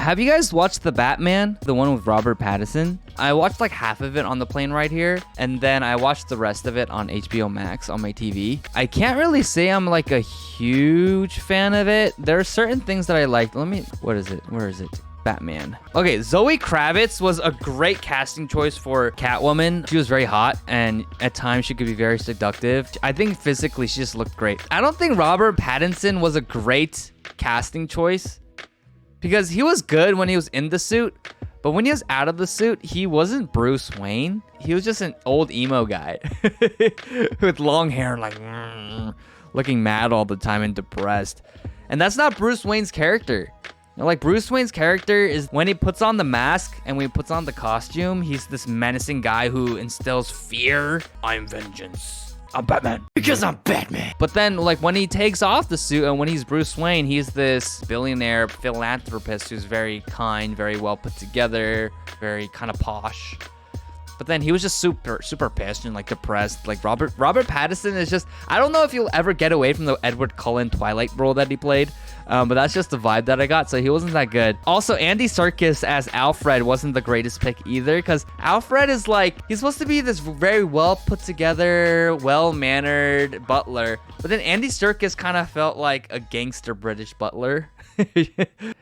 have you guys watched The Batman? The one with Robert Pattinson? I watched like half of it on the plane ride here, and then I watched the rest of it on HBO Max on my TV. I can't really say I'm like a huge fan of it. There are certain things that I liked. What is it? Where is it? Batman. Okay, Zoe Kravitz was a great casting choice for Catwoman. She was very hot, and at times she could be very seductive. I think physically she just looked great. I don't think Robert Pattinson was a great casting choice because he was good when he was in the suit, but when he was out of the suit, he wasn't Bruce Wayne. He was just an old emo guy with long hair, like looking mad all the time and depressed. And that's not Bruce Wayne's character. Like, Bruce Wayne's character is when he puts on the mask and when he puts on the costume, he's this menacing guy who instills fear. I'm vengeance. I'm Batman. Because I'm Batman. But then, like, when he takes off the suit and when he's Bruce Wayne, he's this billionaire philanthropist who's very kind, very well put together, very kind of posh. But then he was just super pissed and like depressed. Like Robert Pattinson is just, I don't know if he'll ever get away from the Edward Cullen Twilight role that he played. But that's just the vibe that I got. So he wasn't that good. Also, Andy Serkis as Alfred wasn't the greatest pick either, because Alfred is like, he's supposed to be this very well put together, well-mannered butler. But then Andy Serkis kind of felt like a gangster British butler.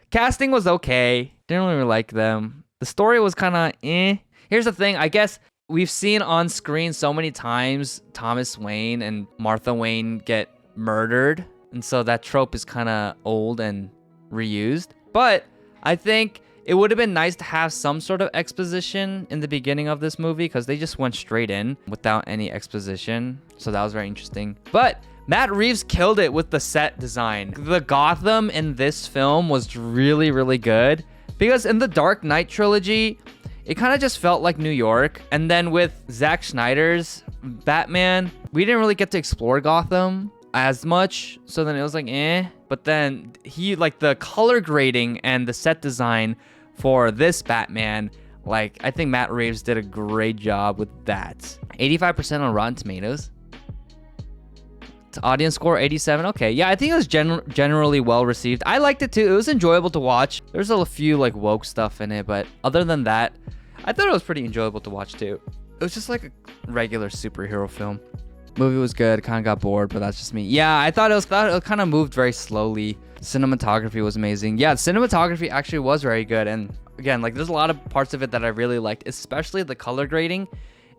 Casting was okay. Didn't really like them. The story was kind of eh. Here's the thing, I guess we've seen on screen so many times Thomas Wayne and Martha Wayne get murdered. And so that trope is kind of old and reused. But I think it would have been nice to have some sort of exposition in the beginning of this movie, because they just went straight in without any exposition. So that was very interesting. But Matt Reeves killed it with the set design. The Gotham in this film was really, really good, because in the Dark Knight trilogy, it kind of just felt like New York. And then with Zack Snyder's Batman, we didn't really get to explore Gotham as much. So then it was like, eh. But then the color grading and the set design for this Batman, like, I think Matt Reeves did a great job with that. 85% on Rotten Tomatoes. Audience score 87. Okay, yeah, I think it was generally well received. I liked it too. It was enjoyable to watch. There's a few like woke stuff in it, but other than that, I thought it was pretty enjoyable to watch too. It was just like a regular superhero film. Movie was good. Kind of got bored, but that's just me. Yeah, I thought it kind of moved very slowly. Cinematography was amazing. Yeah, cinematography actually was very good. And again, like, there's a lot of parts of it that I really liked, especially the color grading.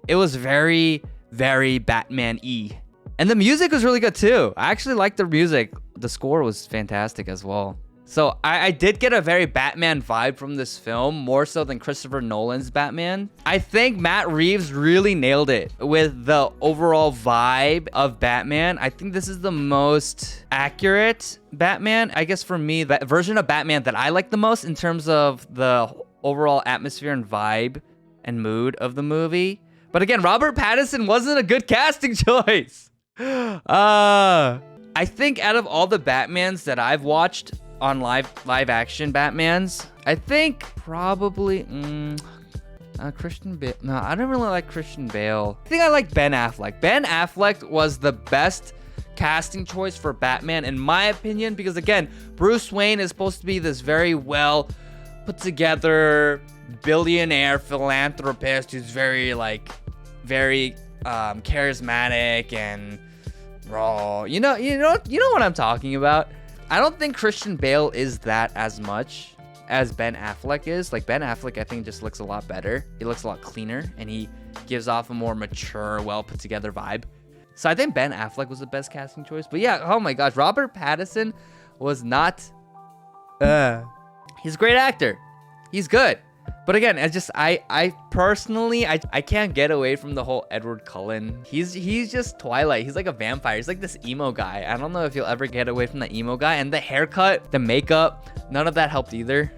It was very, very Batman-y. And the music was really good too. I actually liked the music. The score was fantastic as well. So I did get a very Batman vibe from this film, more so than Christopher Nolan's Batman. I think Matt Reeves really nailed it with the overall vibe of Batman. I think this is the most accurate Batman. I guess for me, that version of Batman that I like the most in terms of the overall atmosphere and vibe and mood of the movie. But again, Robert Pattinson wasn't a good casting choice. I think out of all the Batmans that I've watched on live action Batmans, I think probably Christian Bale. No, I don't really like Christian Bale. I think I like Ben Affleck. Ben Affleck was the best casting choice for Batman in my opinion, because again, Bruce Wayne is supposed to be this very well put together billionaire philanthropist who's very charismatic and raw. You know what I'm talking about. I don't think Christian Bale is that as much as Ben Affleck is. Like, Ben Affleck, I think, just looks a lot better. He looks a lot cleaner, and he gives off a more mature, well put together vibe. So I think Ben Affleck was the best casting choice. But yeah, oh my gosh, Robert Pattinson was not. He's a great actor. He's good. But again, I personally can't get away from the whole Edward Cullen. He's just Twilight. He's like a vampire. He's like this emo guy. I don't know if you'll ever get away from the emo guy. And the haircut, the makeup, none of that helped either.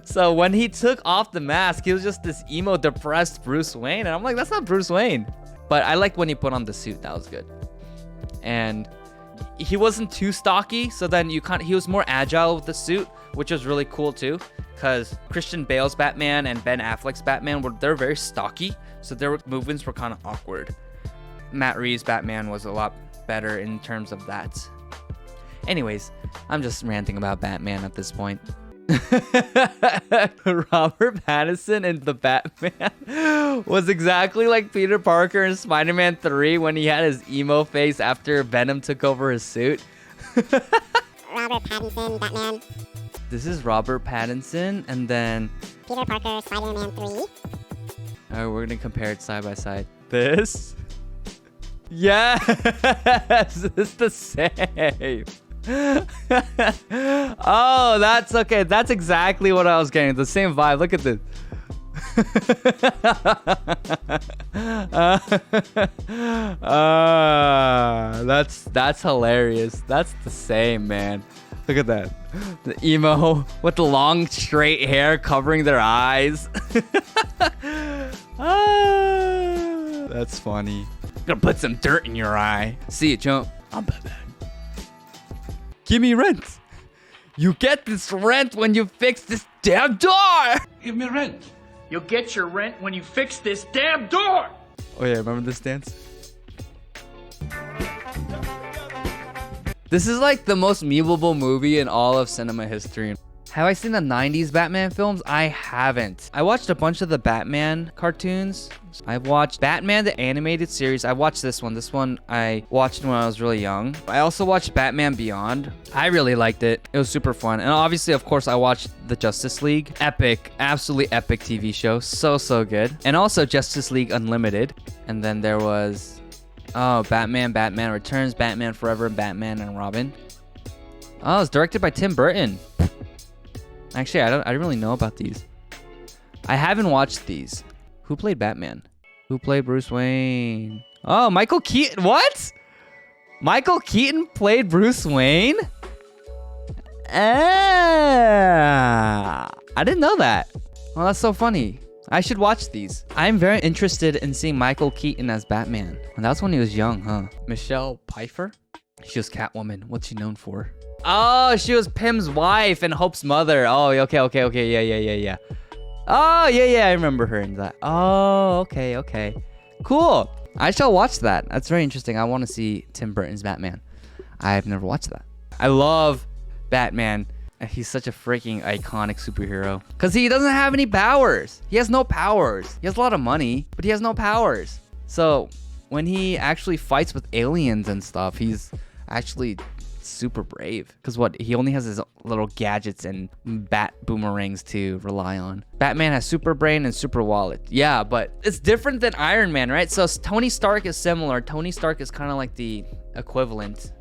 So when he took off the mask, he was just this emo, depressed Bruce Wayne. And I'm like, that's not Bruce Wayne. But I liked when he put on the suit. That was good. And he wasn't too stocky. So then he was more agile with the suit, which was really cool too. Because Christian Bale's Batman and Ben Affleck's Batman, they're very stocky, so their movements were kind of awkward. Matt Reeves' Batman was a lot better in terms of that. Anyways, I'm just ranting about Batman at this point. Robert Pattinson in the Batman was exactly like Peter Parker in Spider-Man 3 when he had his emo face after Venom took over his suit. Robert Pattinson, Batman. This is Robert Pattinson, and then Peter Parker, Spider-Man 3. All right, we're gonna compare it side by side. This, yes, it's the same. Oh, that's okay. That's exactly what I was getting. The same vibe. Look at this. That's hilarious. That's the same, man. Look at that. The emo with the long straight hair covering their eyes. That's funny. Gonna put some dirt in your eye. See it, chump. I'm Batman. Give me rent. You get this rent when you fix this damn door. Give me rent. You'll get your rent when you fix this damn door. Oh yeah, remember this dance? This is like the most memeable movie in all of cinema history. Have I seen the 90s Batman films? I haven't. I watched a bunch of the Batman cartoons. I've watched Batman the animated series. I watched this one. This one I watched when I was really young. I also watched Batman Beyond. I really liked it. It was super fun. And obviously, of course, I watched the Justice League. Epic, absolutely epic TV show. So good. And also Justice League Unlimited. And then there was, oh, Batman Returns, Batman Forever, Batman and Robin. Oh, it's directed by Tim Burton. Actually, I didn't really know about these. I haven't watched these. Who played Batman? Who played Bruce Wayne? Oh, Michael Keaton. What? Michael Keaton played Bruce Wayne? I didn't know that. Well, that's so funny. I should watch these. I'm very interested in seeing Michael Keaton as Batman. And that's when he was young, huh? Michelle Pfeiffer? She was Catwoman. What's she known for? Oh, she was Pym's wife and Hope's mother. Oh, okay. Yeah. Oh, yeah, I remember her in that. Oh, okay. Cool. I shall watch that. That's very interesting. I want to see Tim Burton's Batman. I've never watched that. I love Batman. He's such a freaking iconic superhero. Because he doesn't have any powers. He has no powers. He has a lot of money, but he has no powers. So when he actually fights with aliens and stuff, he's actually super brave. Because what? He only has his little gadgets and bat boomerangs to rely on. Batman has super brain and super wallet. Yeah, but it's different than Iron Man, right? So Tony Stark is similar. Tony Stark is kind of like the equivalent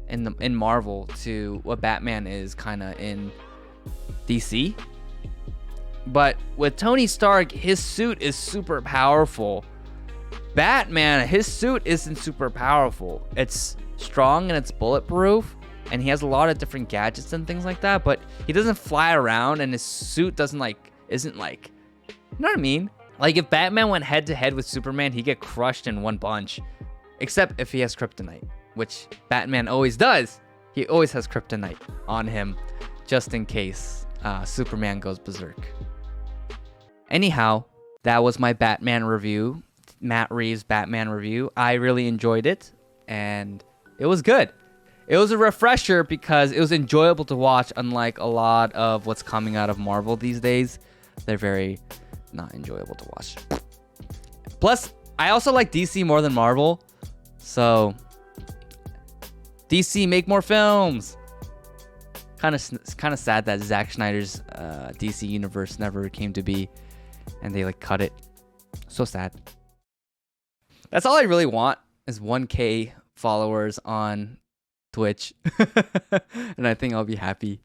in Marvel to what Batman is kind of in DC. But with Tony Stark, his suit is super powerful. Batman, his suit isn't super powerful. It's strong and it's bulletproof, and he has a lot of different gadgets and things like that, but he doesn't fly around, and his suit isn't like, you know what I mean? Like if Batman went head to head with Superman, he'd get crushed in one punch, except if he has kryptonite, which Batman always does. He always has kryptonite on him just in case Superman goes berserk. Anyhow, that was my Batman review, Matt Reeves' Batman review. I really enjoyed it, and it was good. It was a refresher because it was enjoyable to watch, unlike a lot of what's coming out of Marvel these days. They're very not enjoyable to watch. Plus, I also like DC more than Marvel. So, DC, make more films. Kind of sad that Zack Snyder's DC universe never came to be, and they like cut it. So sad. That's all I really want is 1K followers on Twitch. And I think I'll be happy.